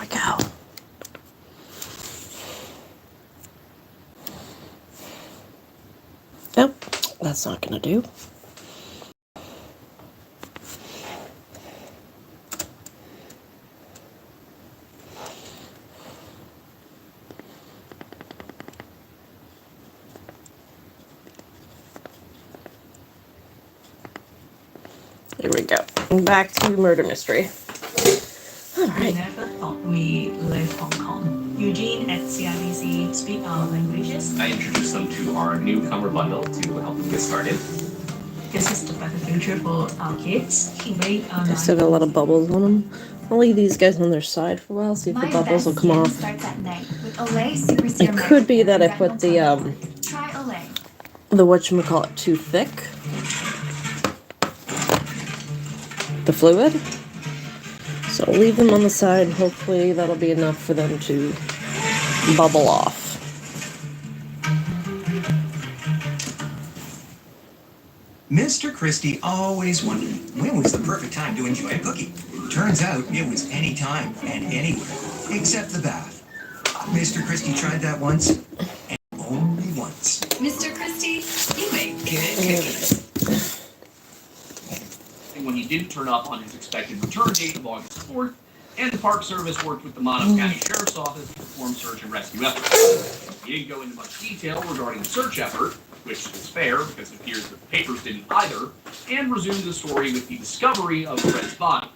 we go. Nope, that's not gonna do. There we go. Back to murder mystery. All right. We never thought we left Hong Kong. Eugene at CIBC speak our languages. I introduced them to our newcomer bundle to help them get started. This is the better future for our kids. They still got a lot of bubbles on them. I'll leave these guys on their side for a while, see if the bubbles will come off. It could be that I put the whatchamacallit too thick. The fluid. So I'll leave them on the side. Hopefully that'll be enough for them to bubble off. Mr. Christie always wondered when was the perfect time to enjoy a cookie. Turns out it was any time and anywhere, except the bath. Mr. Christie tried that once, and only once. Mr. Christie, you make good cookies. And when he didn't turn up on his expected return date of August 4th, and the Park Service worked with the Monmouth County Sheriff's Office to perform search and rescue efforts. He didn't go into much detail regarding the search effort, which is fair because it appears that the papers didn't either, and resumed the story with the discovery of Fred's body.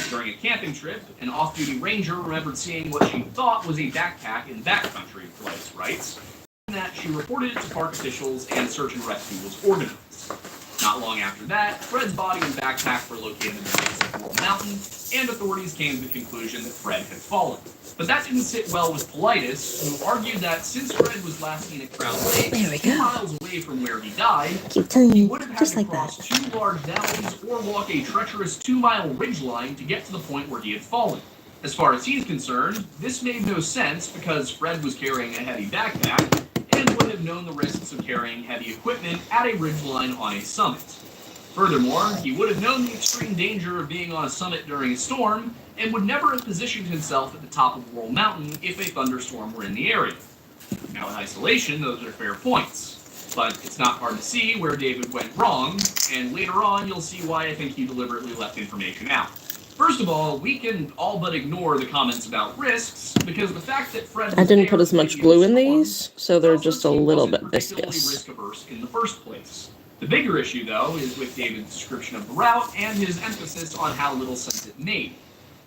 During a camping trip, an off-duty ranger remembered seeing what she thought was a backpack in the backcountry, Politis writes, and that she reported it to park officials and search and rescue was organized. Not long after that, Fred's body and backpack were located in the base of Laurel Mountain, and authorities came to the conclusion that Fred had fallen. But that didn't sit well with Politis, who argued that since Fred was last seen at Crown Lake, 2 miles away from where he died, he would have had to cross 2 large valleys or walk a treacherous 2-mile ridgeline to get to the point where he had fallen. As far as he's concerned, this made no sense because Fred was carrying a heavy backpack and would have known the risks of carrying heavy equipment at a ridgeline on a summit. Furthermore, he would have known the extreme danger of being on a summit during a storm and would never have positioned himself at the top of Laurel Mountain if a thunderstorm were in the area. Now, in isolation, those are fair points, but it's not hard to see where David went wrong, and later on you'll see why I think he deliberately left information out. First of all, we can all but ignore the comments about risks, because the fact that Fred I didn't put as much glue in these, so they're just a little bit viscous. Risk-averse in the first place. The bigger issue, though, is with David's description of the route and his emphasis on how little sense it made.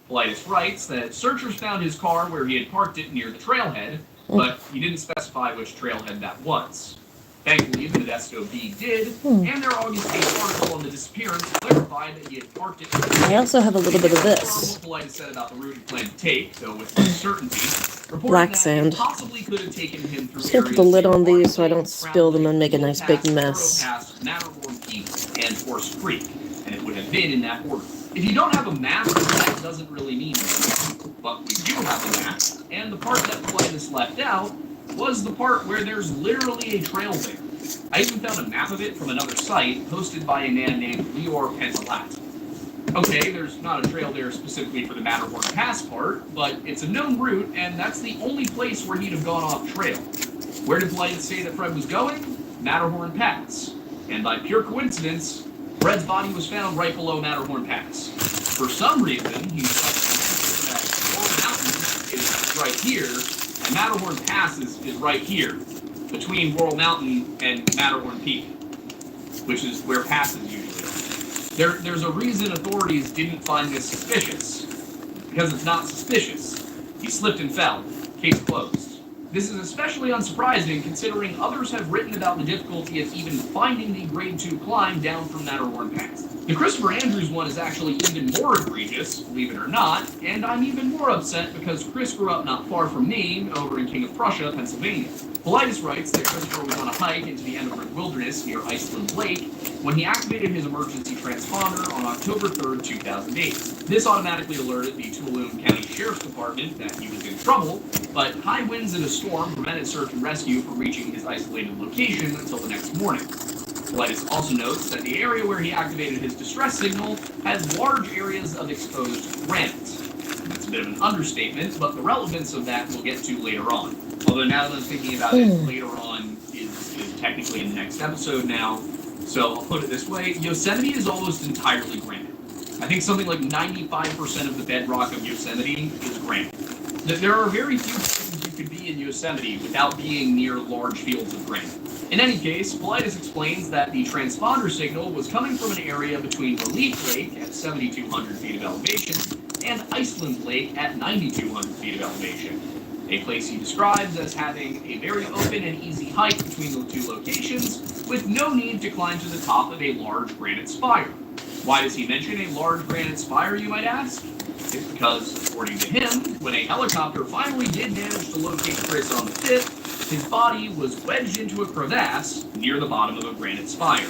Politis writes that searchers found his car where he had parked it near the trailhead, but he didn't specify which trailhead that was. Thankfully, the Modesto Bee did, and their August 8th article on the disappearance clarified that he had parked it. I also have a little bit of this. What Politis said about the route he planned to take, though with no certainty, black sand. Possibly could have taken him through just gonna put the lid on these so I don't spill them and make a nice big mess. Matterhorn Peak and Horse Creek, and it would have been in that order. If you don't have a map, that doesn't really mean anything. But we do have a map, and the part that Politis left out was the part where there's literally a trail there. I even found a map of it from another site posted by a man named Leor Pensalat. Okay, there's not a trail there specifically for the Matterhorn Pass part, but it's a known route, and that's the only place where he'd have gone off trail. Where did Politis say that Fred was going? Matterhorn Pass. And by pure coincidence, Fred's body was found right below Matterhorn Pass. For some reason, he thought that Laurel Mountain is right here, and Matterhorn Pass is right here, between Laurel Mountain and Matterhorn Peak, which is where passes usually are. There's a reason authorities didn't find this suspicious, because it's not suspicious. He slipped and fell. Case closed. This is especially unsurprising considering others have written about the difficulty of even finding the grade 2 climb down from Matterhorn Pass. The Christopher Andrews one is actually even more egregious, believe it or not, and I'm even more upset because Chris grew up not far from me, over in King of Prussia, Pennsylvania. Politis writes that Christopher was on a hike into the Enderburg Wilderness near Iceland Lake when he activated his emergency transponder on October 3rd, 2008. This automatically alerted the Tuolumne County Sheriff's Department that he was in trouble, but high winds and a storm prevented search and rescue from reaching his isolated location until the next morning. Politis also notes that the area where he activated his distress signal has large areas of exposed granite. That's a bit of an understatement, but the relevance of that we'll get to later on. Although now that I'm thinking about it, later on is technically in the next episode now. So I'll put it this way, Yosemite is almost entirely granite. I think something like 95% of the bedrock of Yosemite is granite. There are very few places you could be in Yosemite without being near large fields of granite. In any case, Paulides explains that the transponder signal was coming from an area between Relief Lake at 7,200 feet of elevation and Iceland Lake at 9,200 feet of elevation, a place he describes as having a very open and easy hike between the two locations with no need to climb to the top of a large granite spire. Why does he mention a large granite spire, you might ask? It's because, according to him, when a helicopter finally did manage to locate Chris on the 5th, his body was wedged into a crevasse near the bottom of a granite spire.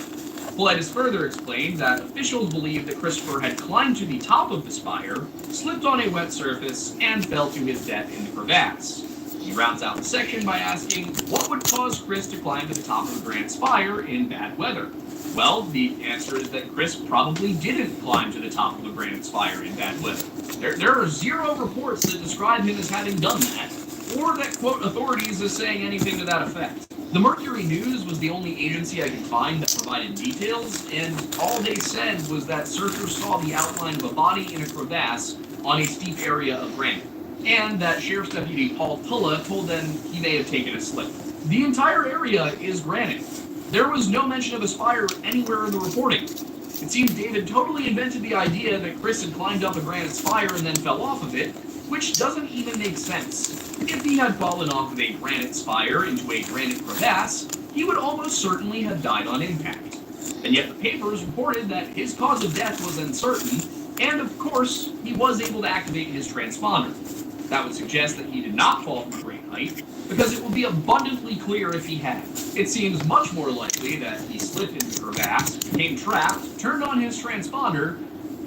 Paulides further explained that officials believe that Christopher had climbed to the top of the spire, slipped on a wet surface, and fell to his death in the crevasse. He rounds out the section by asking, what would cause Chris to climb to the top of a granite spire in bad weather? Well, the answer is that Chris probably didn't climb to the top of a granite spire in bad weather. There are zero reports that describe him as having done that, or that quote authorities as saying anything to that effect. The Mercury News was the only agency I could find that provided details, and all they said was that searchers saw the outline of a body in a crevasse on a steep area of granite, and that Sheriff's Deputy Paul Tulla told them he may have taken a slip. The entire area is granite. There was no mention of a spire anywhere in the reporting. It seems David totally invented the idea that Chris had climbed up a granite spire and then fell off of it, which doesn't even make sense. If he had fallen off of a granite spire into a granite crevasse, he would almost certainly have died on impact. And yet the papers reported that his cause of death was uncertain, and of course, he was able to activate his transponder. That would suggest that he did not fall from a great height, because it will be abundantly clear if he had. It seems much more likely that he slipped into the crevasse, became trapped, turned on his transponder,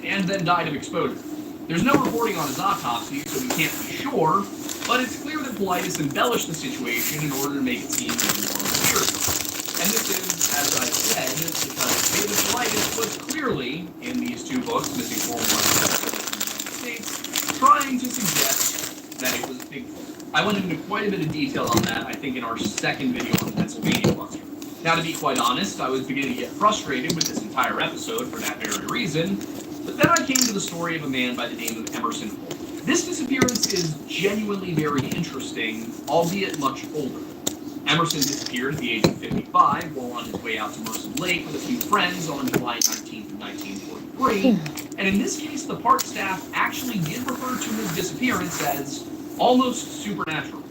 and then died of exposure. There's no reporting on his autopsy, so we can't be sure, but it's clear that Paulides embellished the situation in order to make it seem even more mysterious. And this is, as I said, because David Paulides was clearly, in these two books, Missing 411 in the United States, trying to suggest that it was Bigfoot. I went into quite a bit of detail on that, I think, in our second video on the Pennsylvania cluster. Now, to be quite honest, I was beginning to get frustrated with this entire episode for that very reason, but then I came to the story of a man by the name of Emerson Holt. This disappearance is genuinely very interesting, albeit much older. Emerson disappeared at the age of 55 while on his way out to Merced Lake with a few friends on July 19th of 1943, and in this case, the park staff actually did refer to his disappearance as almost supernatural.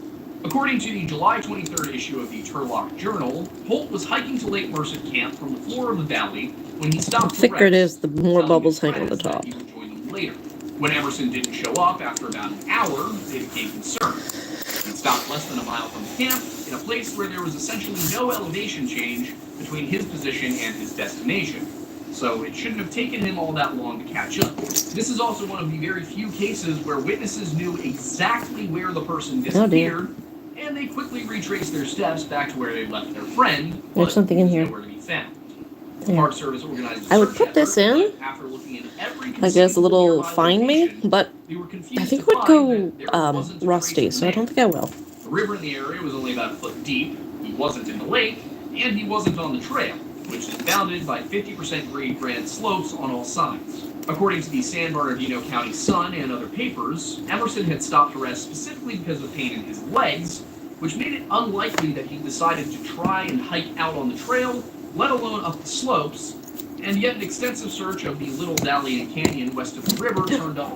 According to the July 23rd issue of the Turlock Journal, Holt was hiking to Lake Merced Camp from the floor of the valley when he stopped The to thicker it rest, is, the more telling bubbles his hang on the friends that top. he would join them later. When Emerson didn't show up after about an hour, they became concerned. He stopped less than a mile from the camp, in a place where there was essentially no elevation change between his position and his destination. So it shouldn't have taken him all that long to catch up. This is also one of the very few cases where witnesses knew exactly where the person disappeared, and they quickly retraced their steps back to where they left their friend, but There's something in here. nowhere to be found. The Park Service organized a I would search put this effort, in, but after looking in every like as a little conceivable find me, location, but they were confused I think to it would find go that there wasn't a trace rusty, of the so I man. don't think I will. The river in the area was only about a foot deep, he wasn't in the lake, and he wasn't on the trail, which is bounded by 50% grade granite slopes on all sides. According to the San Bernardino County Sun and other papers, Emerson had stopped to rest specifically because of pain in his legs, which made it unlikely that he decided to try and hike out on the trail, let alone up the slopes, and yet an extensive search of the Little Valley and Canyon west of the river turned up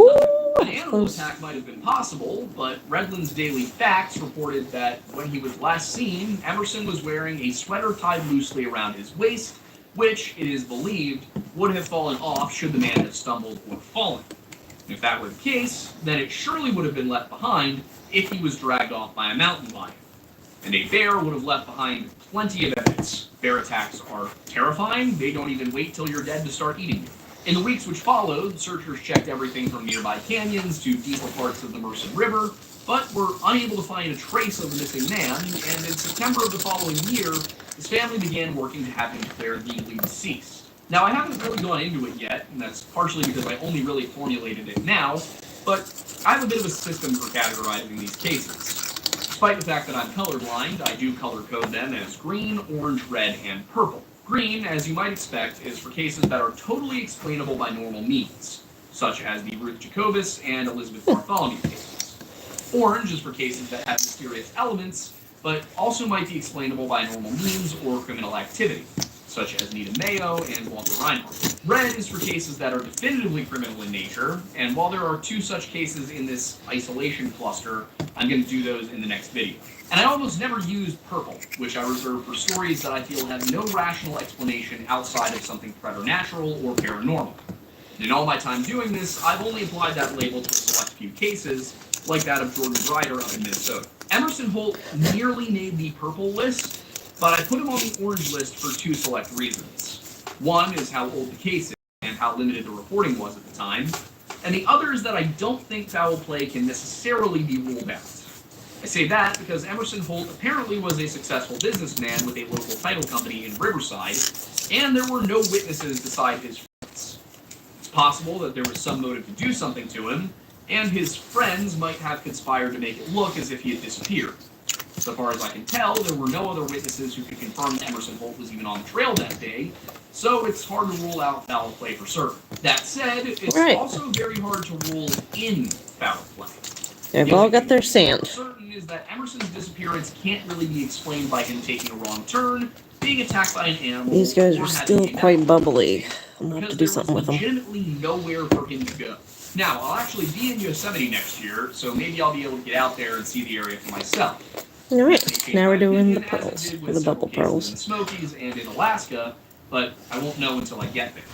an animal attack might have been possible, but Redlands Daily Facts reported that when he was last seen, Emerson was wearing a sweater tied loosely around his waist, which, it is believed, would have fallen off should the man have stumbled or fallen. And if that were the case, then it surely would have been left behind if he was dragged off by a mountain lion. And a bear would have left behind plenty of evidence. Bear attacks are terrifying. They don't even wait till you're dead to start eating you. In the weeks which followed, searchers checked everything from nearby canyons to deeper parts of the Merced River, but were unable to find a trace of the missing man, and in September of the following year, his family began working to have him declared legally deceased. Now, I haven't really gone into it yet, and that's partially because I only really formulated it now, but I have a bit of a system for categorizing these cases. Despite the fact that I'm colorblind, I do color code them as green, orange, red, and purple. Green, as you might expect, is for cases that are totally explainable by normal means, such as the Ruth Jacobus and Elizabeth Bartholomew cases. Orange is for cases that have mysterious elements, but also might be explainable by normal means or criminal activity, such as Nita Mayo and Walter Reinhardt. Red is for cases that are definitively criminal in nature, and while there are 2 such cases in this isolation cluster, I'm going to do those in the next video. And I almost never use purple, which I reserve for stories that I feel have no rational explanation outside of something preternatural or paranormal. And in all my time doing this, I've only applied that label to a select few cases, like that of Jordan Ryder up in Minnesota. Emerson Holt nearly made the purple list, but I put him on the orange list for 2 select reasons. One is how old the case is and how limited the reporting was at the time, and the other is that I don't think foul play can necessarily be ruled out. I say that because Emerson Holt apparently was a successful businessman with a local title company in Riverside, and there were no witnesses beside his friends. It's possible that there was some motive to do something to him, and his friends might have conspired to make it look as if he had disappeared. So far as I can tell, there were no other witnesses who could confirm that Emerson Holt was even on the trail that day, so it's hard to rule out foul play for certain. That said, it's also very hard to rule in foul play. They've all got their sand. What's certain is that Emerson's disappearance can't really be explained by him taking a wrong turn, being attacked by an animal. These guys are still quite bubbly. I'm gonna have to do something with them. Legitimately nowhere for him to go. Now, I'll actually be in Yosemite next year, so maybe I'll be able to get out there and see the area for myself. Alright, now we're doing the pearls, or the bubble pearls. In the Smokies and in Alaska, but I won't know until I get there.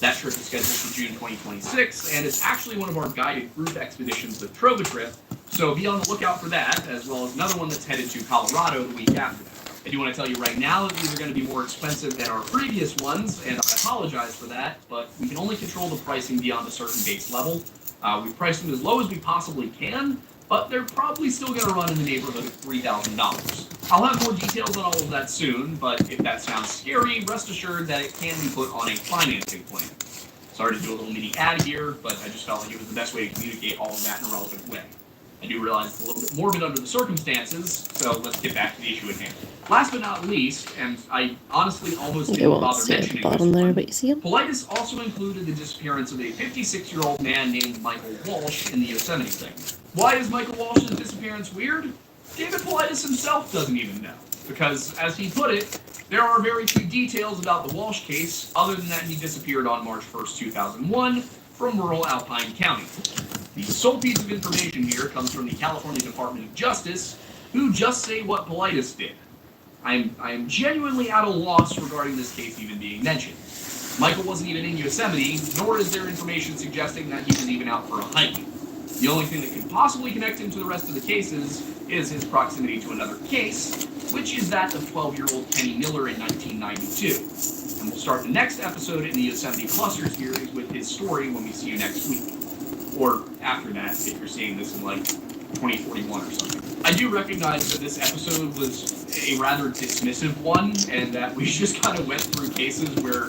That trip is scheduled for June 2026, and it's actually one of our guided group expeditions with Trova Trip, so be on the lookout for that, as well as another one that's headed to Colorado the week after that. I do want to tell you right now that these are going to be more expensive than our previous ones, and I apologize for that, but we can only control the pricing beyond a certain base level. We've priced them as low as we possibly can, but they're probably still going to run in the neighborhood of $3,000. I'll have more details on all of that soon, but if that sounds scary, rest assured that it can be put on a financing plan. Sorry to do a little mini ad here, but I just felt like it was the best way to communicate all of that in a relevant way. I do realize it's a little bit morbid under the circumstances, so let's get back to the issue at hand. Last but not least, and I honestly almost didn't bother mentioning bottom there, but you see him? Politis also included the disappearance of a 56-year-old man named Michael Walsh in the Yosemite thing. Why is Michael Walsh's disappearance weird? David Politis himself doesn't even know, because, as he put it, there are very few details about the Walsh case other than that he disappeared on March 1st, 2001 from rural Alpine County. The sole piece of information here comes from the California Department of Justice, who just say what Politis did. I am genuinely at a loss regarding this case even being mentioned. Michael wasn't even in Yosemite, nor is there information suggesting that he was even out for a hike. The only thing that could possibly connect him to the rest of the cases is his proximity to another case, which is that of 12-year-old Kenny Miller in 1992. And we'll start the next episode in the Yosemite Cluster series with his story when we see you next week. Or after that, if you're seeing this in like 2041 or something. I do recognize that this episode was a rather dismissive one, and that we just kind of went through cases where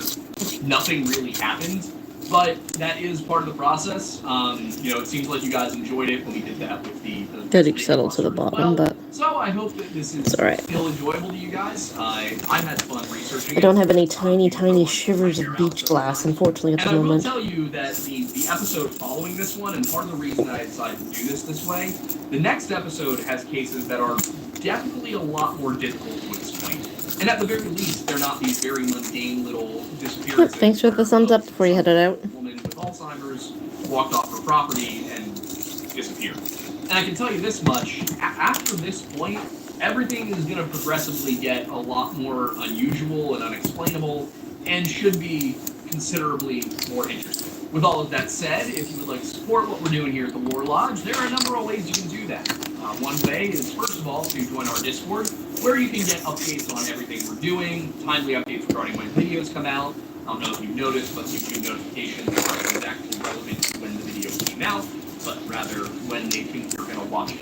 nothing really happened. But that is part of the process. It seems like you guys enjoyed it when we did that with the Did settle to the bottom, but so I hope that this is still enjoyable to you guys. I had fun researching it. I don't have any tiny shivers of beach glass, unfortunately, at the moment. And I will tell you that the episode following this one, and part of the reason that I decided to do this way, the next episode has cases that are definitely a lot more difficult to explain. And at the very least, they're not these very mundane little disappearances. Thanks for the thumbs up before you headed out. A woman with Alzheimer's walked off her property and disappeared. And I can tell you this much, after this point, everything is going to progressively get a lot more unusual and unexplainable, and should be considerably more interesting. With all of that said, if you would like to support what we're doing here at the Lore Lodge, there are a number of ways you can do that. One way is, first of all, to join our Discord, where you can get updates on everything we're doing, timely updates regarding when videos come out. I don't know if you've noticed, but YouTube notifications aren't exactly relevant to when the video came out, but rather when they think you're going to watch it.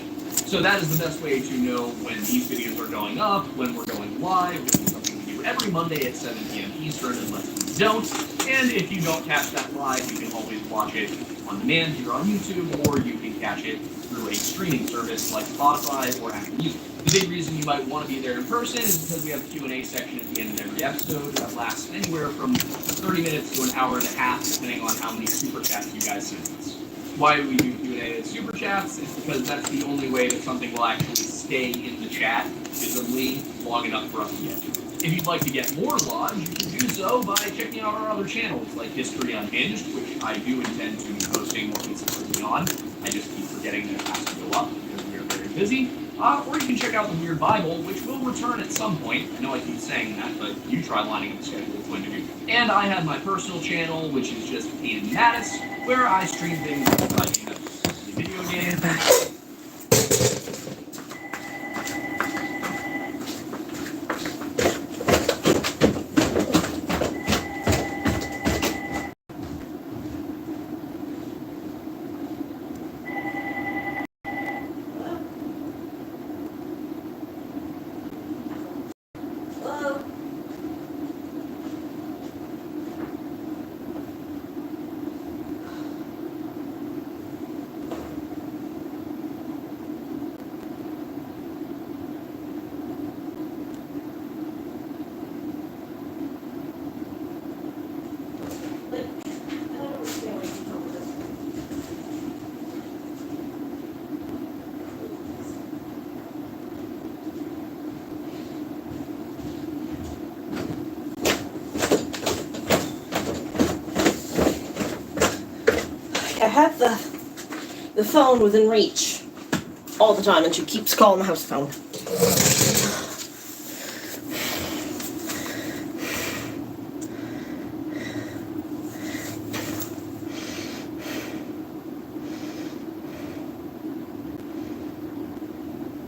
So that is the best way to know when these videos are going up, when we're going live, if it's something we do every Monday at 7 p.m. Eastern, unless you don't. And if you don't catch that live, you can always watch it on demand here on YouTube, or you can catch it through a streaming service like Spotify or Apple Music. The big reason you might want to be there in person is because we have a Q&A section at the end of every episode that lasts anywhere from 30 minutes to an hour and a half, depending on how many super chats you guys send us. Why we do Q&A as super chats is because that's the only way that something will actually stay in the chat visibly long enough for us to get to. If you'd like to get more VODs, you can do so by checking out our other channels like History Unhinged, which I do intend to be posting more consistently on. I just keep forgetting that it has to go up because we are very busy. Or you can check out the Weird Bible, which will return at some point. I know I keep saying that, but you try lining up the schedule with when to do. And I have my personal channel, which is just Ian Mattis, where I stream things like video games. I have the phone within reach all the time, and she keeps calling the house phone.